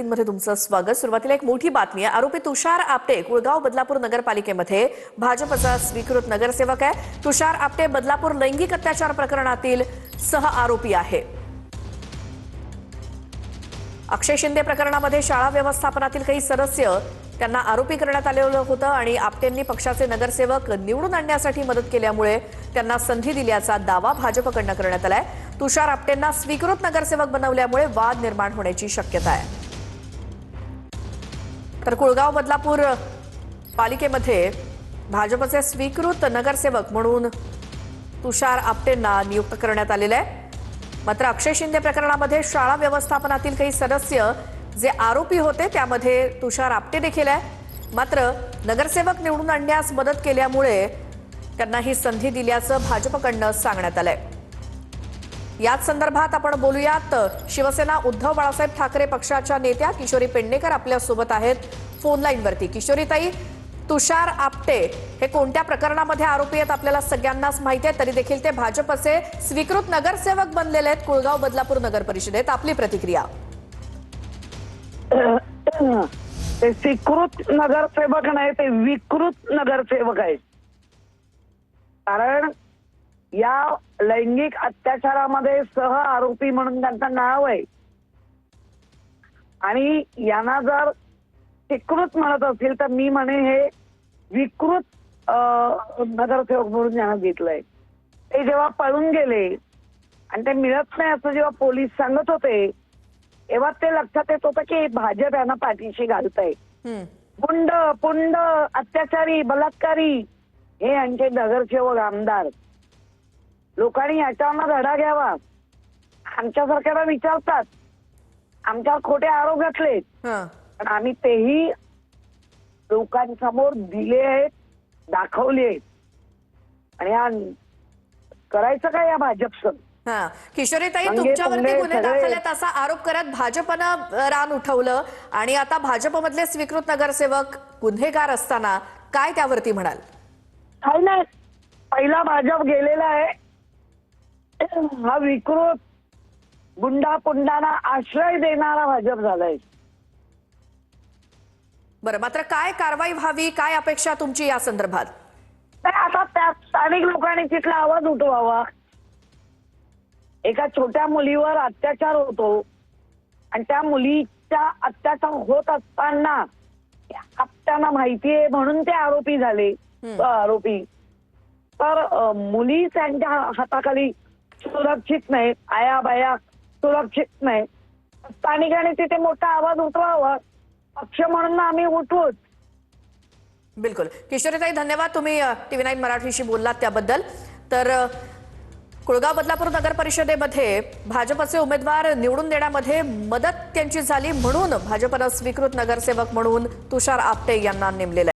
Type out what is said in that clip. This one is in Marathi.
मध्ये तुमचं स्वागत। सुरुवातीला एक मोठी बातमी आहे। आरोपी तुषार आपटे कुळगाव बदलापूर नगरपालिकेमध्ये भाजपचा स्वीकृत नगरसेवक आहे। तुषार आपटे बदलापूर लैंगिक अत्याचार प्रकरणातील सह आरोपी आहे। अक्षय शिंदे प्रकरणामध्ये शाळा व्यवस्थापनातील काही सदस्य त्यांना आरोपी करण्यात आलेलं होतं आणि आपटेंनी पक्षाचे नगरसेवक निवडून आणण्यासाठी मदत केल्यामुळे त्यांना संधी दिल्याचा दावा भाजपकडून करण्यात आलाय। तुषार आपटेंना स्वीकृत नगरसेवक बनवल्यामुळे वाद निर्माण होण्याची शक्यता आहे। तर कुळगाव बदलापूर पालिकेमध्ये भाजपचे स्वीकृत नगरसेवक म्हणून तुषार आपटेंना नियुक्त करण्यात आलेले आहे। मात्र अक्षय शिंदे प्रकरणामध्ये शाळा व्यवस्थापनातील काही सदस्य जे आरोपी होते त्यामध्ये तुषार आपटे देखील आहे। मात्र नगरसेवक निवडून आणण्यास मदत केल्यामुळे त्यांना ही संधी दिल्याचं भाजपकडून सांगण्यात आलंय। याच संदर्भात आपण बोलूयात। शिवसेना उद्धव बाळासाहेब ठाकरे पक्षाच्या नेत्या किशोरी पेडणेकर आपल्या सोबत आहेत फोन लाईनवरती। किशोरीताई, तुषार आपटे हे कोणत्या प्रकरणामध्ये आरोपी आहेत आपल्याला सगळ्यांनाच माहिती आहे, तरी देखील ते भाजपचे स्वीकृत नगरसेवक बनलेले आहेत कुळगाव बदलापूर नगर परिषदेत। आपली प्रतिक्रिया? ते स्वीकृत नगरसेवक नाही, ते विकृत नगरसेवक आहेत। कारण या लैंगिक अत्याचारामध्ये सह आरोपी म्हणून त्यांचं नाव आहे आणि यांना जर स्वीकृत म्हणत असतील तर मी म्हणे हे विकृत नगरसेवक म्हणून यांना घेतलंय। ते जेव्हा पळून गेले आणि ते मिळत नाही असं जेव्हा पोलीस सांगत होते तेव्हा ते लक्षात येत होतं की भाजप यांना पाठीशी घालतंय। पुंड पुंड अत्याचारी बलात्कारी हे यांचे नगरसेवक आमदार। लोकांनी याच्यावर धडा घ्यावा। आमच्यासारख्याला विचारतात, आमच्यावर खोटे आरोप घातले पण आम्ही तेही लोकांसमोर दिले आहेत, दाखवले आहेत। आणि हा करायचं काय या भाजपचं? किशोरीताई, तुमच्यावरती गुन्हे दाखल आहेत असा आरोप करत भाजपनं रान उठवलं आणि आता भाजपमधले स्वीकृत नगरसेवक गुन्हेगार असताना काय त्यावरती म्हणाल? काही नाही, पहिला भाजप गेलेला आहे। हा विकृत गुंडा पुंडांना आश्रय देणारा भाजप झालाय। बरं, मात्र काय कारवाई व्हावी, काय अपेक्षा तुमची या संदर्भात? आता त्या स्थानिक लोकांनी तिथला आवाज उठवावा। एका छोट्या मुलीवर अत्याचार होतो आणि त्या मुलीचा अत्याचार होत असताना आपल्याला माहिती आहे म्हणून ते आरोपी झाले। आरोपी तर मुली त्यांच्या हाताखाली सुरक्षित नाही, आया बाया सुरक्षित नाही। स्थानिकांनी तिथे मोठा आवाज उठवावा, पक्ष म्हणून आम्ही उठवूच। बिलकुल किशोरीताई, धन्यवाद तुम्ही TV9 मराठीशी बोललात त्याबद्दल। तर कुळगाव बदलापूर नगर परिषदेमध्ये भाजपचे उमेदवार निवडून देण्यामध्ये मदत त्यांची झाली म्हणून भाजपनं स्वीकृत नगरसेवक म्हणून तुषार आपटे यांना नेमलेलं आहे।